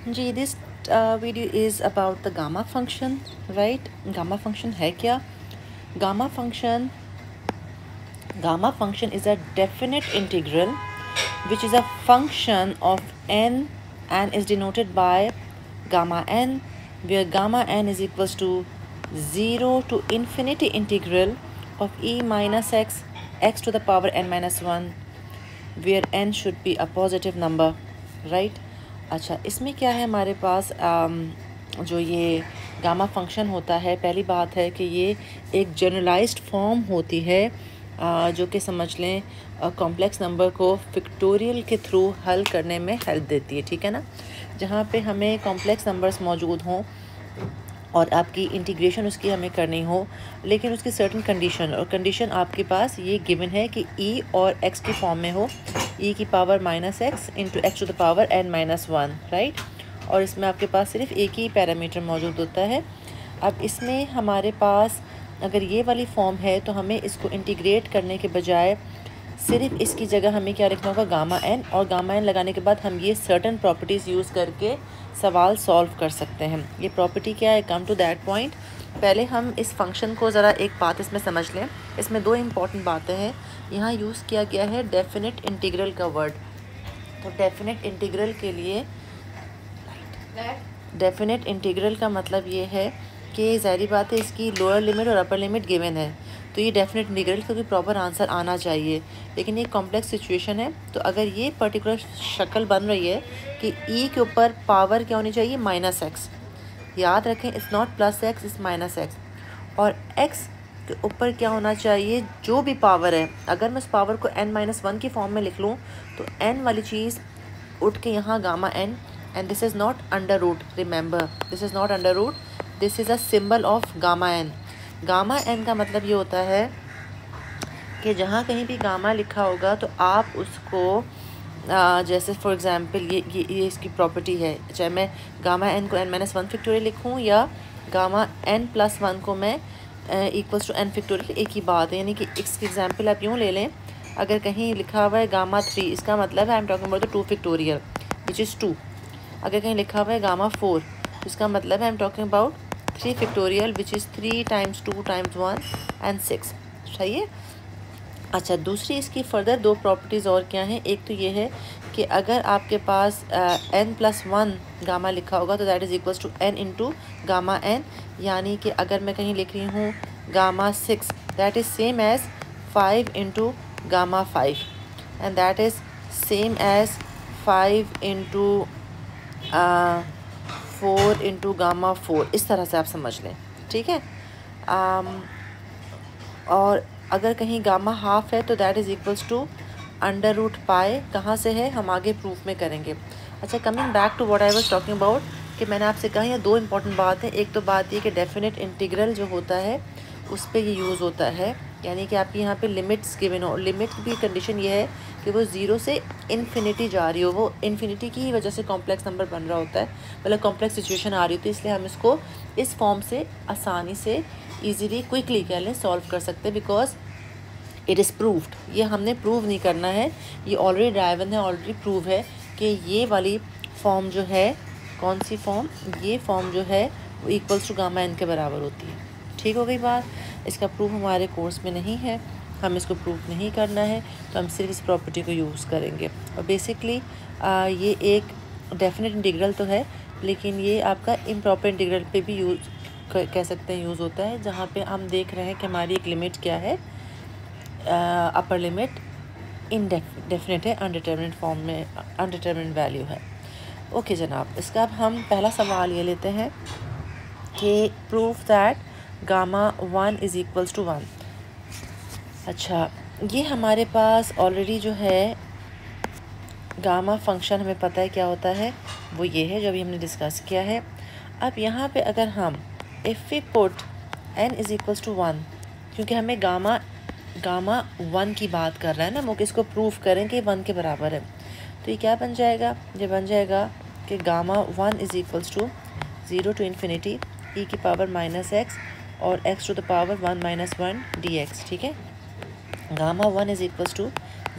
Ji this video is about the gamma function, right. Gamma function है क्या? Gamma function is a definite integral which is a function of n and is denoted by gamma n, where gamma n is equals to 0 to infinity integral of e minus x to the power n minus 1, where n should be a positive number, right? अच्छा, इसमें क्या है हमारे पास जो ये gamma function होता है, पहली बात है कि ये एक जनरलाइज्ड फॉर्म होती है जो कि समझ लें कॉम्प्लेक्स नंबर को फिक्टोरियल के थ्रू हल करने में हेल्प देती है, ठीक है ना। जहाँ पे हमें कॉम्प्लेक्स नंबर्स मौजूद हों और आपकी इंटीग्रेशन उसकी हमें करनी हो, लेकिन उसकी सर्टेन कंडीशन, और कंडीशन आपके पास ये गिवन है कि ई और एक्स की फॉर्म में हो, ई की power minus x into x to the power n minus one, right. और इसमें आपके पास सिर्फ एक ही पैरामीटर मौजूद होता है। अब इसमें हमारे पास अगर ये वाली फॉर्म है तो हमें इसको इंटीग्रेट करने के बजाय सिर्फ इसकी जगह हमें क्या लिखना होगा, गामा एन, और गामा एन लगाने के बाद हम ये सर्टन प्रॉपर्टीज़ यूज़ करके सवाल सॉल्व कर सकते हैं। ये प्रॉपर्टी क्या है, कम टू दैट पॉइंट। पहले हम इस फंक्शन को ज़रा एक बात इसमें समझ लें। इसमें दो इम्पॉर्टेंट बातें हैं। यहाँ यूज़ किया गया है डेफिनेट इंटीग्रल का वर्ड। तो डेफिनेट इंटीग्रल के लिए डेफिनेट इंटीग्रल का मतलब ये है कि ज़ाहिर बात है इसकी लोअर लिमिट और अपर लिमिट गिवन है, तो ये डेफिनेट इंटीग्रल क्योंकि प्रॉपर आंसर आना चाहिए। लेकिन ये कॉम्प्लेक्स सिचुएशन है, तो अगर ये पर्टिकुलर शक्ल बन रही है कि ई के ऊपर पावर क्या होनी चाहिए, माइनस एक्स, याद रखें it's not plus x, it's minus x, और एक्स के ऊपर क्या होना चाहिए, जो भी पावर है, अगर मैं उस पावर को n माइनस वन की फॉर्म में लिख लूँ तो n वाली चीज़ उठ के यहाँ gamma n, and this is not under root, remember this is not under root, this is a symbol of gamma n। Gamma n का मतलब ये होता है कि जहाँ कहीं भी गामा लिखा होगा तो आप उसको जैसे फॉर एग्ज़ाम्पल ये इसकी प्रॉपर्टी है, चाहे मैं गामा n को n माइनस वन फैक्टोरियल लिखूँ या गामा n प्लस वन को मैं इक्वल्स टू n फैक्टोरियल, एक ही बात है। यानी कि इसकी एग्जांपल आप यूँ ले लें, अगर कहीं लिखा हुआ है गामा 3, इसका मतलब है I am talking about the 2 factorial which is 2। अगर कहीं लिखा हुआ है गामा 4, इसका मतलब है I am talking about 3 factorial which is 3 times 2 times 1 and 6, सही है। अच्छा, दूसरी इसकी फर्दर दो प्रॉपर्टीज़ और क्या हैं। एक तो ये है कि अगर आपके पास n प्लस वन गामा लिखा होगा तो that is equals to n into gamma n, यानी कि अगर मैं कहीं लिख रही हूँ gamma 6, that is same as 5 into gamma 5, and that is same as 5 into 4 into gamma 4। इस तरह से आप समझ लें, ठीक है। और अगर कहीं गामा हाफ है तो that is equals to under root pi, कहाँ से है हम आगे प्रूफ में करेंगे। अच्छा, coming back to what I was talking about, कि मैंने आपसे कहा ये दो इंपॉर्टेंट बात है। एक तो बात ये कि डेफिनेट इंटीग्रल जो होता है उस पर ये यूज़ होता है, यानी कि आपकी यहाँ पे लिमिट्स गिवन हो। लिमिट की कंडीशन ये है कि वो ज़ीरो से इन्फिनिटी जा रही हो, वो इन्फिनिटी की वजह से कॉम्प्लेक्स नंबर बन रहा होता है, मतलब कॉम्प्लेक्स सिचुएशन आ रही होती है। इसलिए हम इसको इस फॉर्म से आसानी से ईज़िली क्विकली कह लें सॉल्व कर सकते हैं, बिकॉज इट इज़ प्रूव्ड। ये हमने प्रूव नहीं करना है, ये ऑलरेडी ड्राइवन है, ऑलरेडी प्रूव है कि ये वाली फॉर्म जो है, कौन सी फॉर्म, ये फॉर्म जो है वो इक्वल्स टू गामा एन के बराबर होती है। ठीक हो गई बात। इसका प्रूफ हमारे कोर्स में नहीं है, हम इसको प्रूफ नहीं करना है, तो हम सिर्फ इस प्रॉपर्टी को यूज़ करेंगे। और बेसिकली ये एक डेफिनेट इंटीग्रल तो है, लेकिन ये आपका इम्प्रॉपर इंटीग्रल पे भी यूज़ कह सकते हैं यूज़ होता है, जहाँ पे हम देख रहे हैं कि हमारी एक लिमिट क्या है, अपर लिमिट इनडेफिनेट है, अनडिटर्मिनेट फॉर्म में अनडिटर्मिनेट वैल्यू है। ओके जनाब, इसका अब हम पहला सवाल ये लेते हैं कि proof that gamma 1 is equals to 1। अच्छा, ये हमारे पास ऑलरेडी जो है गामा फंक्शन हमें पता है क्या होता है, वो ये है जो अभी हमने डिस्कस किया है। अब यहाँ पे अगर हम if we put n is equals to 1, क्योंकि हमें गामा 1 की बात कर रहा है ना, वो इसको प्रूफ करें कि 1 के बराबर है, तो ये क्या बन जाएगा, ये बन जाएगा कि gamma 1 is equals to 0 to infinity e की पावर माइनस एक्स और x to the power 1 minus 1 dx, ठीक है। गामा 1 इज़ इक्वल्स टू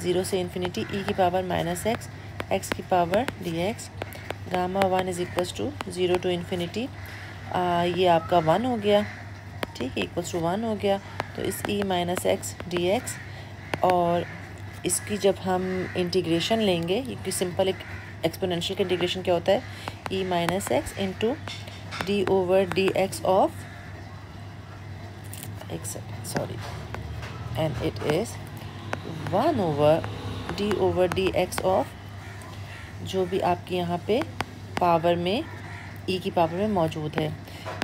0 से इन्फिनिटी e की पावर माइनस एक्स, x की power dx, gamma 1 is equals to 0 to infinity, ये आपका 1 हो गया, ठीक है, इक्वल्स टू 1 हो गया। तो इस e minus x D x, और इसकी जब हम इंटीग्रेशन लेंगे, क्योंकि सिंपल एक एक्सपोनेंशियल का इंटीग्रेशन क्या होता है, e minus x into d over d x of, एक second sorry, and it is 1 over d x of जो भी आपकी यहाँ पे पावर में e की पावर में मौजूद है।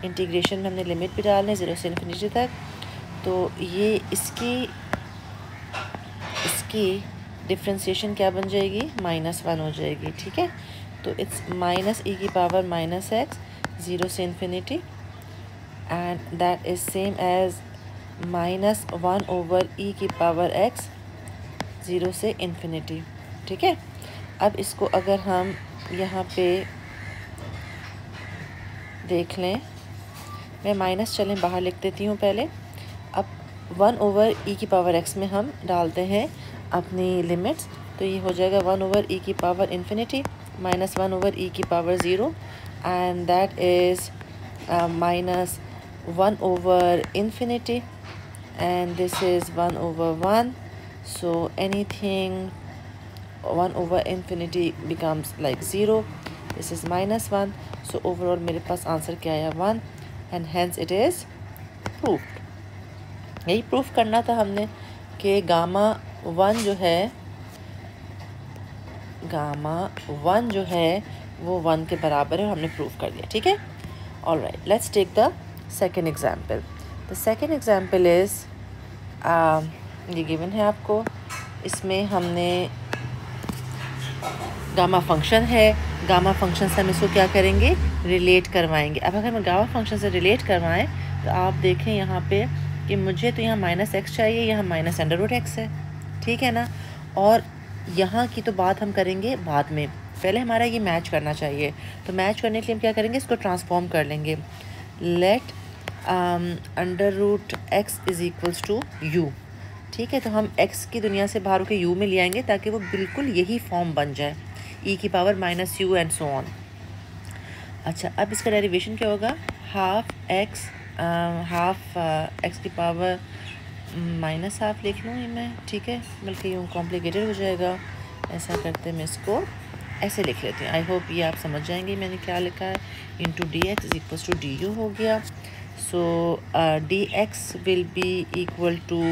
इंटीग्रेशन में हमने लिमिट भी डालने 0 से इन्फिनिटी तक, तो ये इसकी डिफ्रेंशिएशन क्या बन जाएगी, -1 हो जाएगी, ठीक है। तो इट्स माइनस e की पावर माइनस एक्स 0 से infinity, and that is same as -1 over e की पावर x 0 से इन्फिनिटी, ठीक है। अब इसको अगर हम यहाँ पे देख लें, मैं माइनस चलें बाहर लिख देती हूँ पहले। अब 1 ओवर e की पावर x में हम डालते हैं अपनी लिमिट्स, तो ये हो जाएगा 1 ओवर e की power infinity minus 1 over e की power 0, and that is minus 1 over infinity, and this is 1 over 1, so anything 1 over infinity becomes like 0, this is -1, so overall मेरे पास आंसर क्या आया 1, and hence it is proved। यही proof करना था हमने कि gamma 1 जो है वो 1 के बराबर है, और हमने प्रूफ कर दिया, ठीक है। Alright, let's take the second example. The second example is ये गिवन है आपको, इसमें हमने गामा फंक्शन है, गामा फंक्शन से हम इसको क्या करेंगे, रिलेट करवाएंगे। अब अगर हम गामा फंक्शन से रिलेट करवाएं तो आप देखें यहाँ पे कि मुझे तो यहाँ माइनस एक्स चाहिए, यहाँ माइनस अंडर रूट एक्स है, ठीक है ना। और यहाँ की तो बात हम करेंगे बाद में, पहले हमारा ये मैच करना चाहिए। तो मैच करने के लिए हम क्या करेंगे, इसको ट्रांसफॉर्म कर लेंगे। Let under root x is equals to u, ठीक है। तो हम x की दुनिया से बाहर होकर u में ले आएंगे ताकि वो बिल्कुल यही फॉर्म बन जाए, e की power minus you and so on. अच्छा, अब इसका डेरिवेशन क्या होगा, हाफ एक्स की पावर माइनस हाफ लिख लूँ मैं, ठीक है, बल्कि यूँ कॉम्प्लिकेटेड हो जाएगा। ऐसा करते मैं इसको ऐसे लिख लेती हूँ। आई होप ये आप समझ जाएंगे मैंने क्या लिखा है। Into d x is equals to d u हो गया। So d x will be equal to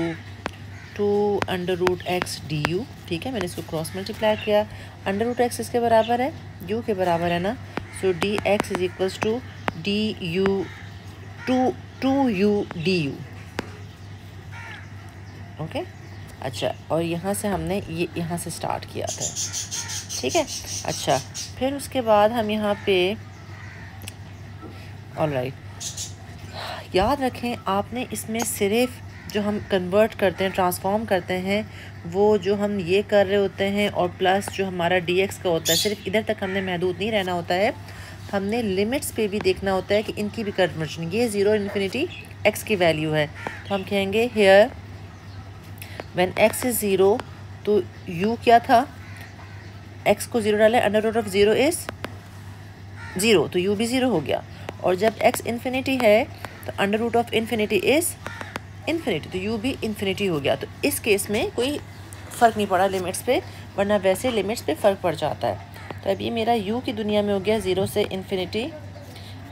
2 under root x d u, ठीक है। मैंने इसको क्रॉस मल्टीप्लाई किया, अंडर रूट एक्स इसके बराबर है, यू के बराबर है ना। So d x is equals to d u two u d u, okay. अच्छा, और यहाँ से हमने ये यहाँ से स्टार्ट किया था, ठीक है। अच्छा, फिर उसके बाद हम यहाँ पे ऑलराइट, याद रखें आपने इसमें सिर्फ जो हम कन्वर्ट करते हैं, ट्रांसफॉर्म करते हैं, वो जो हम ये कर रहे होते हैं और प्लस जो हमारा dx का होता है, सिर्फ इधर तक हमने महदूद नहीं रहना होता है, हमने लिमिट्स पे भी देखना होता है कि इनकी भी कन्वर्जन। ये 0 इन्फिनिटी x की वैल्यू है, तो हम कहेंगे हेयर व्हेन x इज़ 0, तो u क्या था, x को 0 डालें, अंडर रूट ऑफ 0 इज़ 0, तो u भी 0 हो गया। और जब x इन्फिनिटी है तो under root of infinity is infinity, तो u भी इन्फिनिटी हो गया। तो इस केस में कोई फ़र्क नहीं पड़ा लिमिट्स पे, वरना वैसे लिमिट्स पे फ़र्क पड़ जाता है। तो अब ये मेरा u की दुनिया में हो गया 0 से infinity,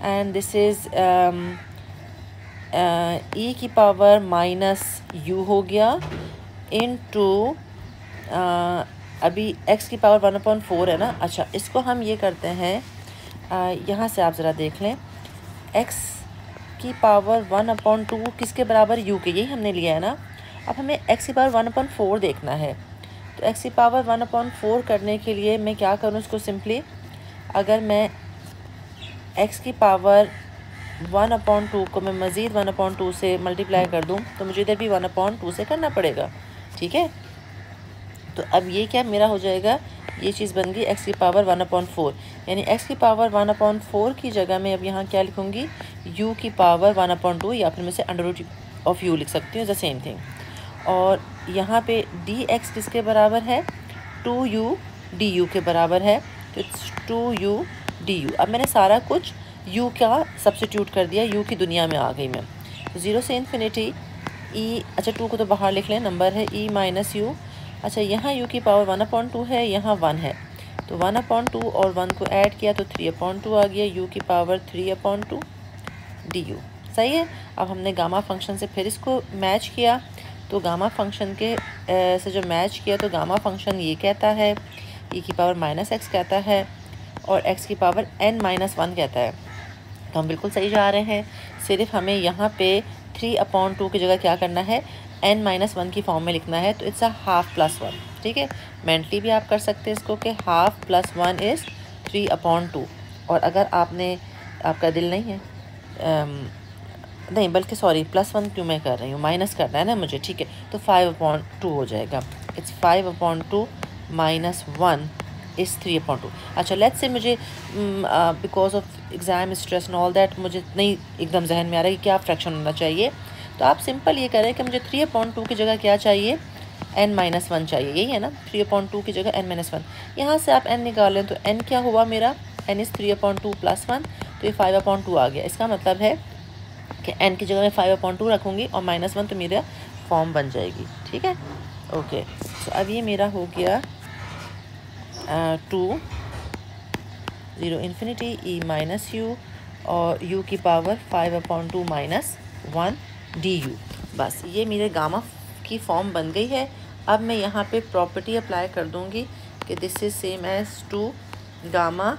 and this is e की पावर माइनस u हो गया इनटू अभी x की पावर 1/4 है ना। अच्छा, इसको हम ये करते हैं, यहाँ से आप ज़रा देख लें, x की पावर 1/2 किसके बराबर, u के, यही हमने लिया है ना। अब हमें x की पावर 1/4 देखना है, तो x की पावर 1/4 करने के लिए मैं क्या करूँ, इसको सिंपली अगर मैं x की पावर 1/2 को मैं मज़ीद 1/2 से मल्टीप्लाई कर दूँ तो मुझे इधर भी 1/2 से करना पड़ेगा, ठीक है। तो अब ये क्या मेरा हो जाएगा, ये चीज़ बन गई x की पावर 1/4, यानी x की पावर 1/4 की जगह मैं अब यहाँ क्या लिखूँगी, u की पावर 1/2, या फिर मैं से अंडर रूट ऑफ u लिख सकती हूँ, द सेम थिंग। और यहाँ पे dx किसके बराबर है, 2u du के बराबर है, तो इट्स 2u डी यू। अब मैंने सारा कुछ u का सब्सिट्यूट कर दिया, u की दुनिया में आ गई मैं। तो 0 से इन्फिनिटी e, अच्छा 2 को तो बाहर लिख लें, नंबर है e माइनस यू। अच्छा यहाँ u की पावर 1/2 है, यहाँ 1 है, तो 1/2 और 1 को ऐड किया तो 3/2 आ गया, u की पावर 3/2 डी यू। सही है। अब हमने गामा फंक्शन से फिर इसको मैच किया, तो गामा फंक्शन के से जो मैच किया तो गामा फंक्शन ये कहता है e की पावर -x कहता है और x की पावर n-1 कहता है। तो हम बिल्कुल सही जा रहे हैं। सिर्फ हमें यहाँ पे 3/2 की जगह क्या करना है, n-1 की फॉर्म में लिखना है, तो इट्स अ हाफ प्लस 1। ठीक है, मेंटली भी आप कर सकते हैं इसको कि हाफ प्लस 1 इज़ 3/2। और अगर आपका दिल नहीं है नहीं बल्कि सॉरी +1 क्यों मैं कर रही हूँ, माइनस करना है ना मुझे, ठीक है, तो 5/2 हो जाएगा। It's 5/2 minus 1 is 3/2। अच्छा लेट्स से मुझे because of exam stress and all that मुझे नहीं एकदम जहन में आ रहा है कि क्या फ्रैक्शन होना चाहिए, तो आप सिंपल ये करें कि मुझे 3/2 की जगह क्या चाहिए, n-1 चाहिए, यही है ना, 3/2 की जगह n-1। यहाँ से आप n निकालें तो n क्या हुआ मेरा, n इज़ 3/2 + 1, तो ये 5/2 आ गया। इसका मतलब है कि n की जगह मैं 5/2 रखूँगी और -1 तो मेरा फॉर्म बन जाएगी। ठीक है, ओके। तो अब ये मेरा हो गया 2 0 इन्फिनिटी e माइनस यू और u की पावर 5/2 - 1 डी यू। बस ये मेरे गामा की फॉर्म बन गई है। अब मैं यहाँ पे प्रॉपर्टी अप्लाई कर दूँगी कि this is same as to gamma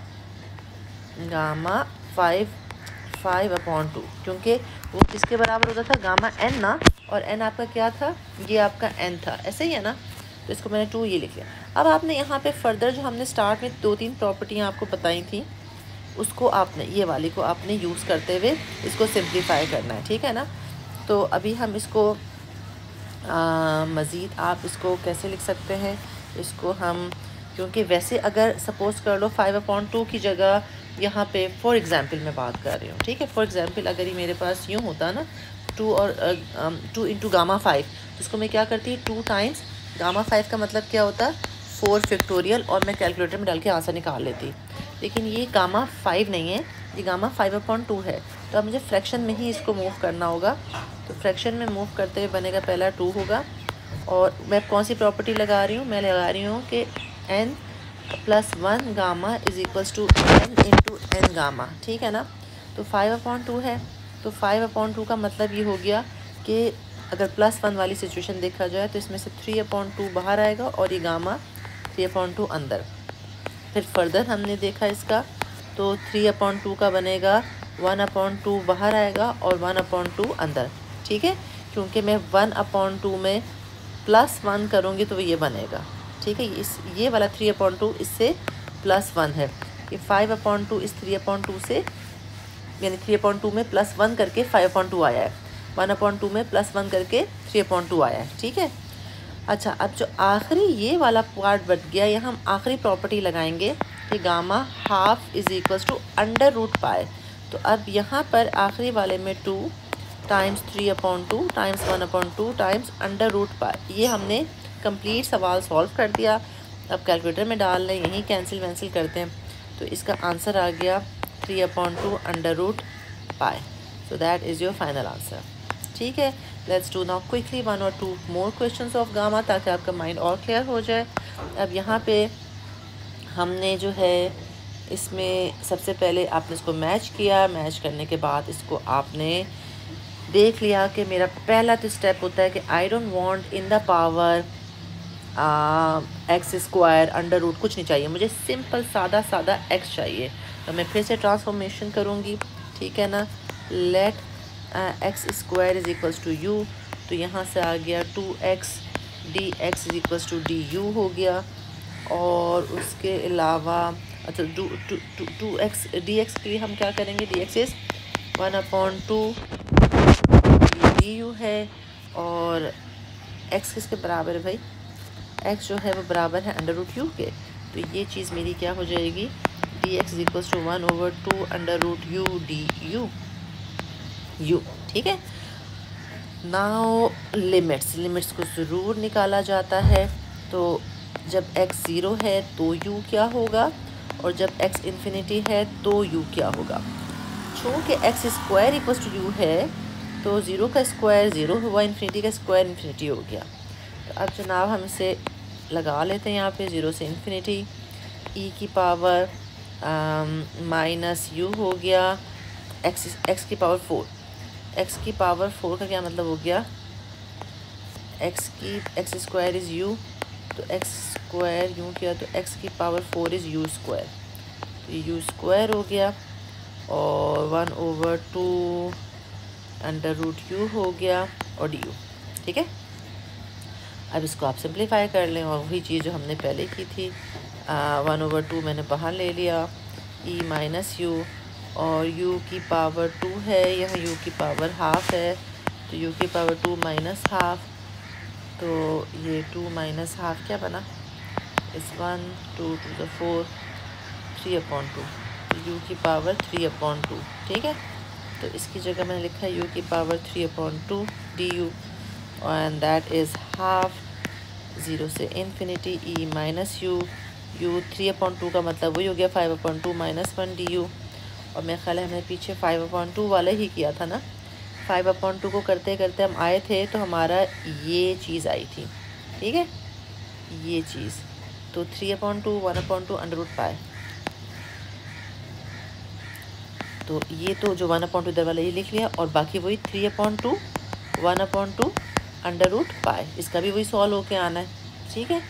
5/2, क्योंकि वो किसके बराबर होता था, गामा n ना, और n आपका क्या था, ये आपका n था, ऐसे ही है ना, तो इसको मैंने 2 ये लिख लिया। अब आपने यहाँ पे फर्दर जो हमने स्टार्ट में 2-3 प्रॉपर्टियाँ आपको बताई थी, उसको आपने ये वाली को आपने यूज़ करते हुए इसको सिंप्लीफाई करना है। ठीक है ना, तो अभी हम इसको मज़ीद आप इसको कैसे लिख सकते हैं, इसको हम, क्योंकि वैसे अगर सपोज़ कर लो 5/2 की जगह यहाँ पे फॉर एग्ज़ाम्पल मैं बात कर रही हूँ, ठीक है, फॉर एग्ज़ाम्पल अगर ये मेरे पास यूँ होता ना 2 और 2 इंटू गामा 5, तो इसको मैं क्या करती, 2 टाइम्स गामा 5 का मतलब क्या होता, 4 फैक्टोरियल, और मैं कैलकुलेटर में डाल के आंसर निकाल लेती। लेकिन ये गामा 5 नहीं है, ये गामा 5/2 है, तो अब मुझे फ्रैक्शन में ही इसको मूव करना होगा। तो फ्रैक्शन में मूव करते हुए बनेगा, पहला 2 होगा, और मैं कौन सी प्रॉपर्टी लगा रही हूँ, मैं लगा रही हूँ कि n+1 gamma is equals to n into n gamma. ठीक है ना, तो 5/2 है, तो 5/2 का मतलब ये हो गया कि अगर +1 वाली सिचुएशन देखा जाए तो इसमें से 3/2 बाहर आएगा और ये गामा 3/2 अंदर। फिर फर्दर हमने देखा इसका, तो 3/2 का बनेगा 1/2 बाहर आएगा और 1/2 अंदर। ठीक है, क्योंकि मैं 1/2 में +1 करूँगी तो ये बनेगा। ठीक है, ये वाला 3/2 इससे +1 है, ये 5/2 इस 3/2 से, यानी 3/2 में +1 करके 5/2 आया है, 1/2 में +1 करके 3/2 आया है। ठीक है, अच्छा अब जो आखिरी ये वाला पार्ट बच गया, यहाँ हम आखिरी प्रॉपर्टी लगाएंगे कि gamma half is equals to √π। तो अब यहाँ पर आखिरी वाले में 2 टाइम्स 3/2 टाइम्स 1/2 टाइम्स √π, ये हमने कंप्लीट सवाल सॉल्व कर दिया। अब कैलकुलेटर में डाल लें, यहीं कैंसिल वैंसिल करते हैं, तो इसका आंसर आ गया 3/2 √π। So that is your final answer. ठीक है, लेट्स डू नाउ क्विकली 1 और 2 मोर क्वेश्चंस ऑफ गामा, ताकि आपका माइंड और क्लियर हो जाए। अब यहाँ पे हमने जो है इसमें सबसे पहले आपने इसको मैच किया, मैच करने के बाद इसको आपने देख लिया कि मेरा पहला तो स्टेप होता है कि I don't want in the power x² √, कुछ नहीं चाहिए मुझे, सिंपल सादा सादा x चाहिए। तो मैं फिर से ट्रांसफॉर्मेशन करूँगी, ठीक है ना, let x² is equals to u, तो यहाँ से आ गया 2x dx is equals to du हो गया, और उसके अलावा अच्छा 2x dx के लिए हम क्या करेंगे, dx इज़ 1/2 du है, और x किसके बराबर है भाई, x जो है वो बराबर है √u के, तो ये चीज़ मेरी क्या हो जाएगी, dx is equals to 1/2 √u du। ठीक है, नाउ लिमिट्स को ज़रूर निकाला जाता है। तो जब x 0 है तो u क्या होगा, और जब x इन्फिनिटी है तो u क्या होगा। चूँकि x square equals to u है तो 0 का स्क्वायर 0 हुआ, इन्फिनिटी का स्क्वायर इन्फिनिटी हो गया। तो अब जनाब हम इसे लगा लेते हैं यहाँ पे 0 से इन्फिनिटी, e की पावर माइनस u हो गया, x की पावर 4। x की पावर 4 का क्या मतलब हो गया, x स्क्वायर इज़ u, तो x स्क्वायर यूँ किया तो x की पावर 4 इज़ u स्क्वायर, तो u स्क्वायर हो गया और 1/2 अंडर रूट u हो गया और du। ठीक है, अब इसको आप सिंप्लीफाई कर लें और वही चीज़ जो हमने पहले की थी, 1/2 मैंने बाहर ले लिया, e माइनस u और u की पावर 2 है, यहाँ u की पावर हाफ है, तो u की पावर 2 माइनस हाफ, तो ये 2 माइनस हाफ क्या बना, इस 1 2 to the 4 3/2, तो u की पावर 3/2। ठीक है, तो इसकी जगह मैंने लिखा है u की power 3/2 du and that is half 0 से इन्फिनिटी e माइनस u 3/2 का मतलब वही हो गया 5/2 माइनस 1 du। और मेरे ख्याल है हमने पीछे 5/2 वाला ही किया था ना, 5/2 को करते करते हम आए थे तो हमारा ये चीज़ आई थी। ठीक है, ये चीज़, तो 3/2 1/2 अंडर रूट पाई, तो ये तो जो 1/2 इधर वाला ये लिख लिया और बाकी वही 3/2 1/2 अंडर रूट पाई, इसका भी वही सॉल्व होके आना है। ठीक है,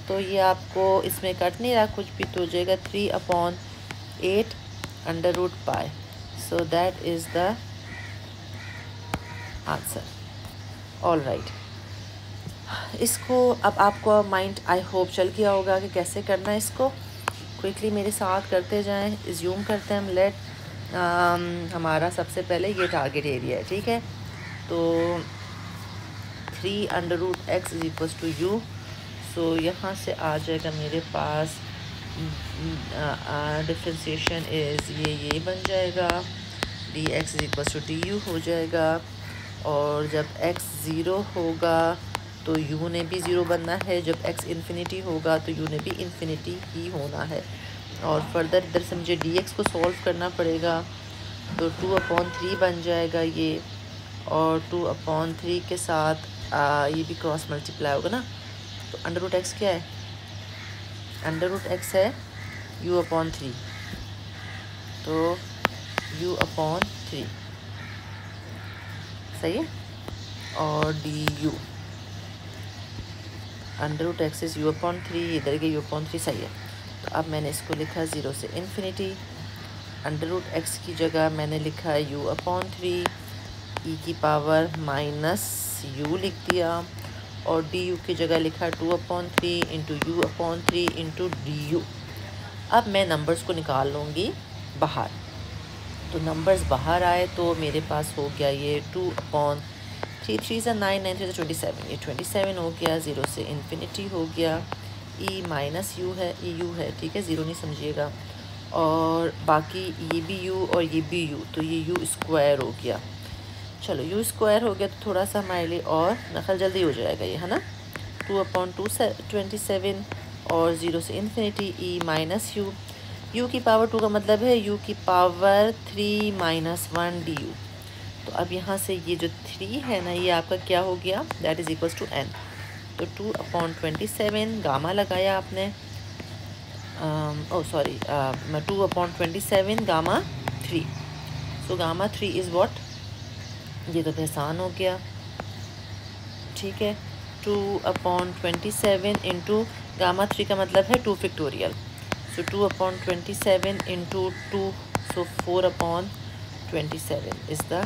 तो ये आपको इसमें कट नहीं रहा कुछ भी, तो हो जाएगा 3/8 under root pi, so that is the answer. All right, इसको अब आपको माइंड आई होप चल गया होगा कि कैसे करना है इसको। क्विकली मेरे साथ करते जाएं, इज्यूम करते हैं हम, लेट हमारा सबसे पहले ये टारगेट एरिया है। ठीक है, तो 3 under root x is equals to u, so यहाँ से आ जाएगा मेरे पास डिफ्रेंशिएशन इज़ ये बन जाएगा, d x is equals to d u हो जाएगा, और जब x 0 होगा तो u ने भी 0 बनना है, जब x इन्फिनिटी होगा तो u ने भी इन्फिनिटी ही होना है। और फर्दर इधर से मुझे dx को सॉल्व करना पड़ेगा, तो 2/3 बन जाएगा ये, और 2/3 के साथ ये भी क्रॉस मल्टीप्लाई होगा ना, तो अंडर रूट एक्स क्या है, अंडर रूट एक्स है u/3, तो u/3 सही है, और d u under root x is u/3, इधर के u/3 सही है। तो अब मैंने इसको लिखा 0 से इन्फिनिटी, अंडर रूट एक्स की जगह मैंने लिखा है u/3, ई की पावर माइनस u लिख दिया, और डी यू की जगह लिखा 2/3 into u/3 into D you. अब मैं नंबर्स को निकाल लूँगी बाहर, तो नंबर्स बाहर आए तो मेरे पास हो गया ये 2/3, 3 9 9 3 27, ये 27 हो गया, 0 से इन्फिनिटी हो गया, e माइनस यू है, e u है, ठीक है, 0 नहीं समझिएगा, और बाकी ये भी u और ये भी u, तो ये u स्क्वायर हो गया। चलो u स्क्वायर हो गया तो थोड़ा सा हमारे लिए और नकल जल्दी हो जाएगा ये, है ना, 2/27 और 0 से infinity e minus you, u की पावर 2 का मतलब है u की पावर 3 माइनस 1 डी यू। तो अब यहाँ से ये जो 3 है ना, ये आपका क्या हो गया, that is equals to n, तो 2/27 गामा लगाया आपने, sorry 2/27 gamma 3, so gamma 3 is what, ये तो आसान हो गया। ठीक है, 2/27 इंटू गामा 3 का मतलब है 2 factorial, so 2/27 into 2, so 4/27 is the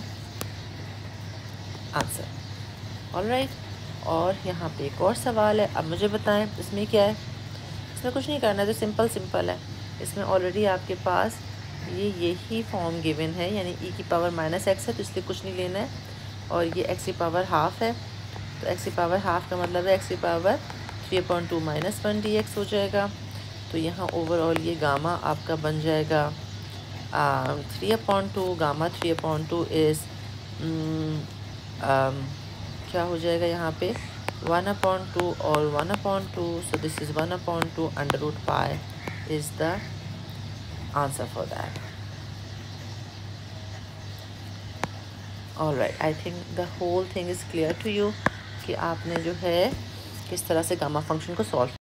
answer. All right, और यहाँ पे एक और सवाल है, अब मुझे बताएं इसमें क्या है। इसमें कुछ नहीं करना है, तो सिंपल है, इसमें ऑलरेडी आपके पास यही फॉर्म गिवन है, यानी e की पावर माइनस एक्स है, तो इसलिए कुछ नहीं लेना है, और ये x की पावर हाफ है, तो x की पावर हाफ का मतलब है x की पावर 3/2 माइनस 1 dx हो जाएगा। तो यहाँ ओवरऑल ये गामा आपका बन जाएगा 3/2, गामा 3/2 इज़ क्या हो जाएगा यहाँ पे 1/2 और 1/2, so this is 1/2 under root pi is the answer for that. Alright, I think the whole thing is clear to you कि आपने जो है किस तरह से गामा फंक्शन को सॉल्व